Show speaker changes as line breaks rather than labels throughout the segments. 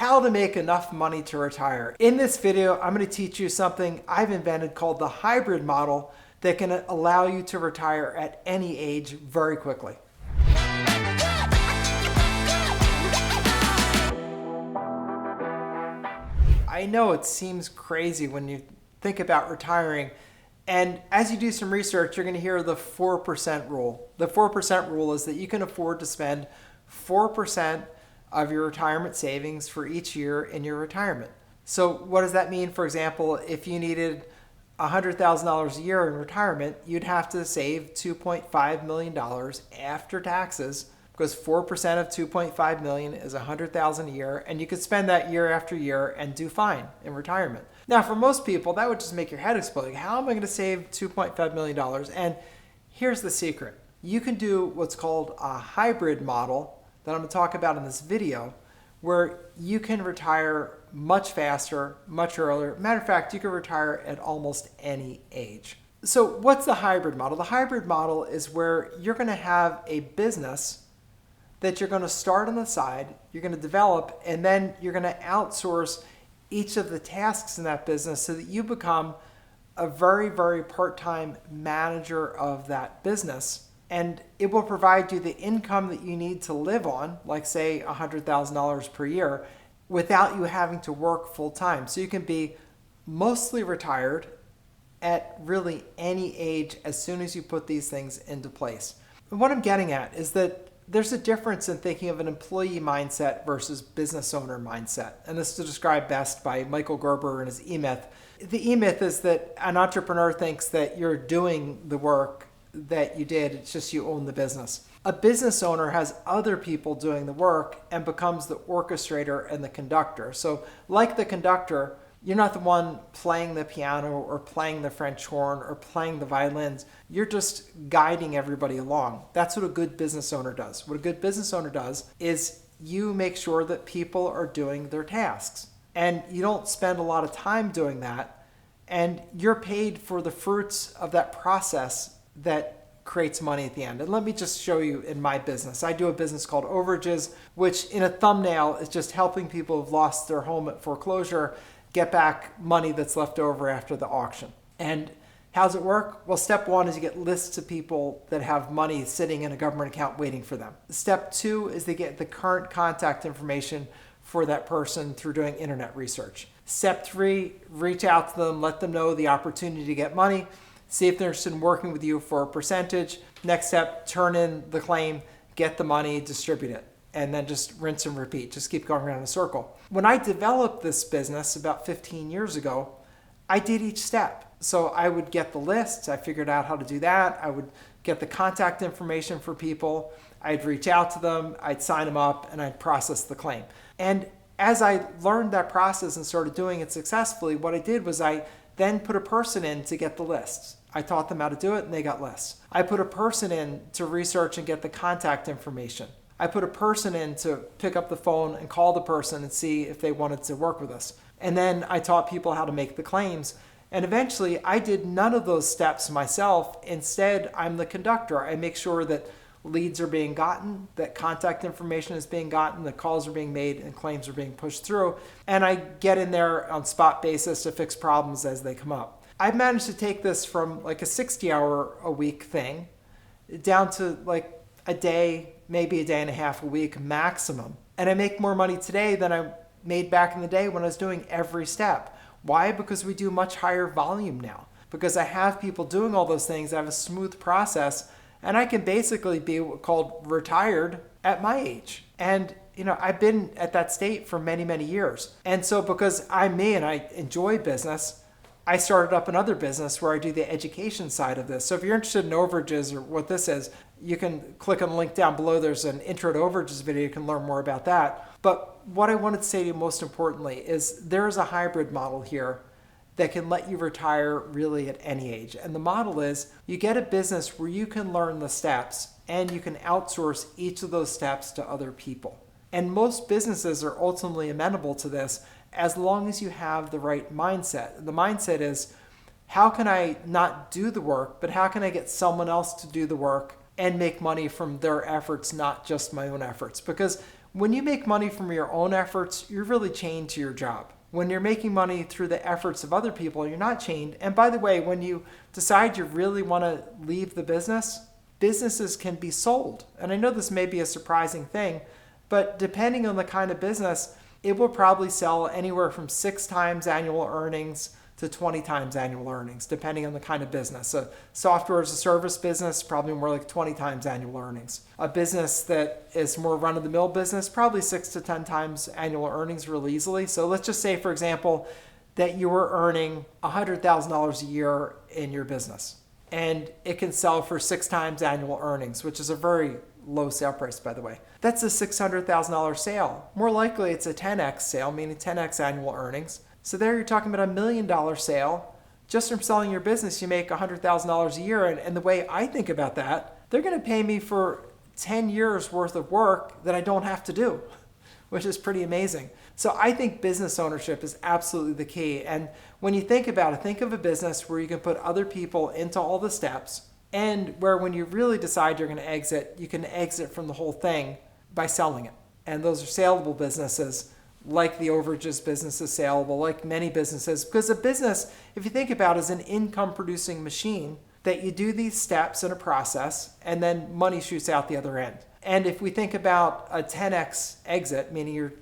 how to make enough money to retire. In this video, I'm going to teach you something I've invented called the hybrid model that can allow you to retire at any age very quickly. I know it seems crazy when you think about retiring, and as you do some research, you're going to hear the 4% rule. The 4% rule is that you can afford to spend 4% of your retirement savings for each year in your retirement. So what does that mean? For example, if you needed $100,000 a year in retirement, you'd have to save $2.5 million after taxes, because 4% of 2.5 million is 100,000 a year, and you could spend that year after year and do fine in retirement. Now, for most people, that would just make your head explode. How am I going to save $2.5 million? And here's the secret. You can do what's called a hybrid model that I'm going to talk about in this video, where you can retire much faster, much earlier. Matter of fact, you can retire at almost any age. So what's the hybrid model? The hybrid model is where you're going to have a business that you're going to start on the side, you're going to develop, and then you're going to outsource each of the tasks in that business so that you become a very, very part-time manager of that business. And it will provide you the income that you need to live on, like say $100,000 per year, without you having to work full-time. So you can be mostly retired at really any age as soon as you put these things into place. And what I'm getting at is that there's a difference in thinking of an employee mindset versus business owner mindset. And this is described best by Michael Gerber in his E-Myth. The E-Myth is that an entrepreneur thinks that you're doing the work that you did, it's just you own the business. A business owner has other people doing the work and becomes the orchestrator and the conductor. So like the conductor, you're not the one playing the piano or playing the French horn or playing the violins. You're just guiding everybody along. That's what a good business owner does. What a good business owner does is you make sure that people are doing their tasks. And you don't spend a lot of time doing that. And you're paid for the fruits of that process that creates money at the end. And let me just show you in my business. I do a business called Overages, which in a thumbnail is just helping people who've lost their home at foreclosure get back money that's left over after the auction. And how does it work? Well, step one is you get lists of people that have money sitting in a government account waiting for them. Step two is they get the current contact information for that person through doing internet research. Step three, reach out to them, let them know the opportunity to get money, see if they're interested in working with you for a percentage. Next step, turn in the claim, get the money, distribute it, and then just rinse and repeat. Just keep going around in a circle. When I developed this business about 15 years ago, I did each step. So I would get the lists. I figured out how to do that. I would get the contact information for people. I'd reach out to them. I'd sign them up, and I'd process the claim. And as I learned that process and started doing it successfully, what I did was I then put a person in to get the lists. I taught them how to do it, and they got lists. I put a person in to research and get the contact information. I put a person in to pick up the phone and call the person and see if they wanted to work with us. And then I taught people how to make the claims. And eventually I did none of those steps myself. Instead, I'm the conductor. I make sure that leads are being gotten, that contact information is being gotten, that calls are being made, and claims are being pushed through. And I get in there on spot basis to fix problems as they come up. I've managed to take this from like a 60-hour-a-week thing down to like a day, maybe a day and a half a week maximum. And I make more money today than I made back in the day when I was doing every step. Why? Because we do much higher volume now. Because I have people doing all those things, I have a smooth process, and I can basically be called retired at my age. And I've been at that state for many, many years. And so because I'm me and I enjoy business, I started up another business where I do the education side of this. So if you're interested in overages or what this is, you can click on the link down below. There's an intro to overages video. You can learn more about that. But what I wanted to say to you most importantly is there's a hybrid model here that can let you retire really at any age. And the model is you get a business where you can learn the steps and you can outsource each of those steps to other people. And most businesses are ultimately amenable to this as long as you have the right mindset. The mindset is, how can I not do the work, but how can I get someone else to do the work and make money from their efforts, not just my own efforts? Because When you make money from your own efforts, you're really chained to your job. When you're making money through the efforts of other people, you're not chained. And by the way, when you decide you really want to leave the business, businesses can be sold. And I know this may be a surprising thing, but depending on the kind of business, it will probably sell anywhere from 6 times annual earnings to 20 times annual earnings, depending on the kind of business. A software as a service business, probably more like 20 times annual earnings. A business that is more run-of-the-mill business, probably 6 to 10 times annual earnings really easily. So let's just say, for example, that you were earning $100,000 a year in your business, and it can sell for 6 times annual earnings, which is a very low sale price, by the way. That's a $600,000 sale. More likely, it's a 10x sale, meaning 10x annual earnings. So there you're talking about $1 million sale. Just from selling your business, you make $100,000 a year. And the way I think about that, they're going to pay me for 10 years worth of work that I don't have to do, which is pretty amazing. So I think business ownership is absolutely the key. And when you think about it, think of a business where you can put other people into all the steps, and where when you really decide you're going to exit, you can exit from the whole thing by selling it. And those are saleable businesses, like the Overages Business is saleable, like many businesses. Because a business, if you think about it, is an income-producing machine that you do these steps in a process, and then money shoots out the other end. And if we think about a 10x exit, meaning you're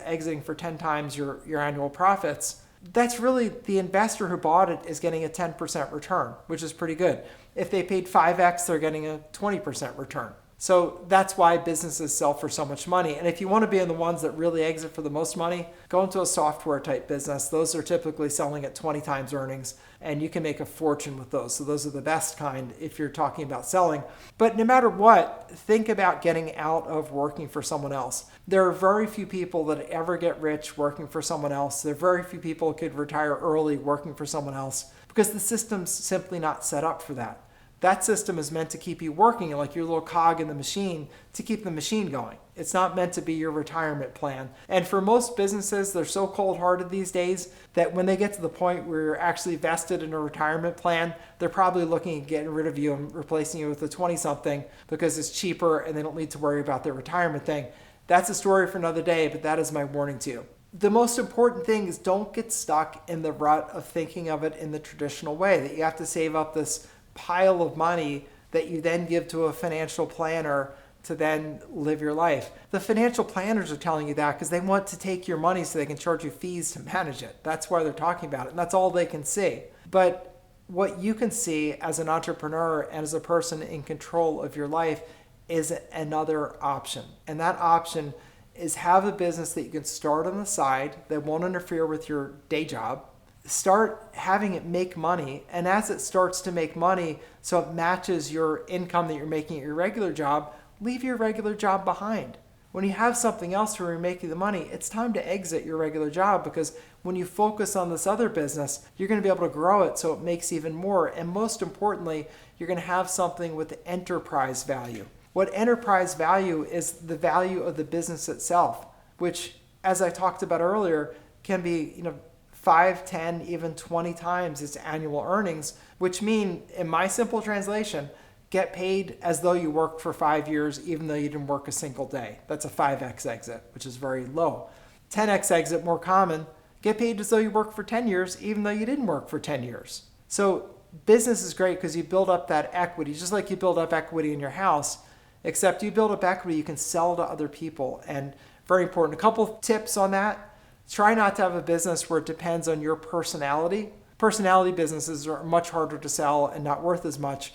exiting for 10 times your annual profits, that's really the investor who bought it is getting a 10% return, which is pretty good. If they paid 5x, they're getting a 20% return. So that's why businesses sell for so much money. And if you want to be in the ones that really exit for the most money, go into a software type business. Those are typically selling at 20 times earnings, and you can make a fortune with those. So those are the best kind if you're talking about selling. But no matter what, think about getting out of working for someone else. There are very few people that ever get rich working for someone else. There are very few people who could retire early working for someone else, because the system's simply not set up for that. That system is meant to keep you working like your little cog in the machine, to keep the machine going. It's not meant to be your retirement plan. And for most businesses, they're so cold-hearted these days that when they get to the point where you're actually vested in a retirement plan, they're probably looking at getting rid of you and replacing you with a 20-something because it's cheaper and they don't need to worry about their retirement thing. That's a story for another day, but that is my warning to you. The most important thing is don't get stuck in the rut of thinking of it in the traditional way, that you have to save up this pile of money that you then give to a financial planner to then live your life. The financial planners are telling you that because they want to take your money so they can charge you fees to manage it. That's why they're talking about it, and that's all they can see. But what you can see as an entrepreneur and as a person in control of your life is another option. And that option is have a business that you can start on the side that won't interfere with your day job. Start having it make money, and as it starts to make money so it matches your income that you're making at your regular job, leave your regular job behind. When you have something else where you're making the money, it's time to exit your regular job, because when you focus on this other business, you're going to be able to grow it so it makes even more. And most importantly, you're going to have something with enterprise value. What enterprise value is the value of the business itself, which, as I talked about earlier, can be 5, 10, even 20 times its annual earnings, which mean, in my simple translation, get paid as though you worked for 5 years, even though you didn't work a single day. That's a 5x exit, which is very low. 10x exit, more common, get paid as though you worked for 10 years, even though you didn't work for 10 years. So business is great because you build up that equity, just like you build up equity in your house, except you build up equity you can sell to other people. And very important, a couple tips on that. Try not to have a business where it depends on your personality. Personality businesses are much harder to sell and not worth as much.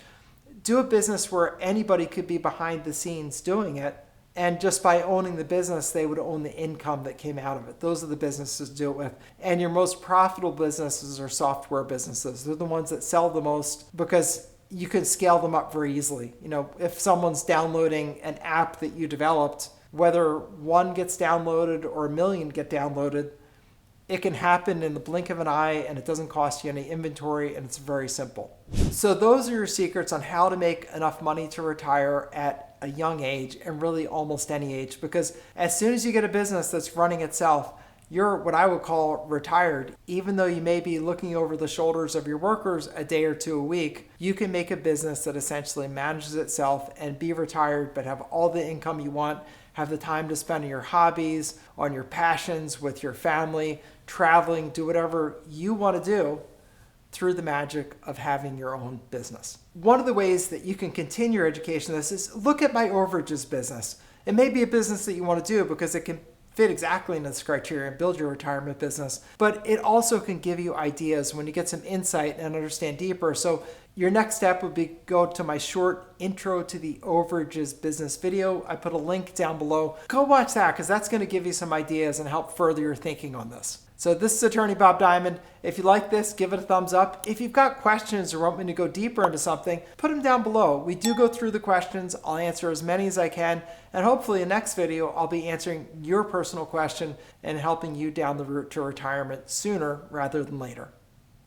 Do a business where anybody could be behind the scenes doing it, and just by owning the business, they would own the income that came out of it. Those are the businesses to do it with. And your most profitable businesses are software businesses. They're the ones that sell the most because you can scale them up very easily. If someone's downloading an app that you developed, whether one gets downloaded or 1 million get downloaded, it can happen in the blink of an eye, and it doesn't cost you any inventory, and it's very simple. So those are your secrets on how to make enough money to retire at a young age, and really almost any age, because as soon as you get a business that's running itself, you're what I would call retired. Even though you may be looking over the shoulders of your workers a day or two a week, you can make a business that essentially manages itself and be retired, but have all the income you want, have the time to spend on your hobbies, on your passions, with your family, traveling, do whatever you want to do through the magic of having your own business. One of the ways that you can continue your education in this is look at my Overages business. It may be a business that you want to do because it can fit exactly into this criteria and build your retirement business, but it also can give you ideas when you get some insight and understand deeper. So your next step would be go to my short intro to the Overages business video. I put a link down below. Go watch that because that's going to give you some ideas and help further your thinking on this. So this is Attorney Bob Diamond. If you like this, give it a thumbs up. If you've got questions or want me to go deeper into something, put them down below. We do go through the questions. I'll answer as many as I can. And hopefully in the next video, I'll be answering your personal question and helping you down the route to retirement sooner rather than later.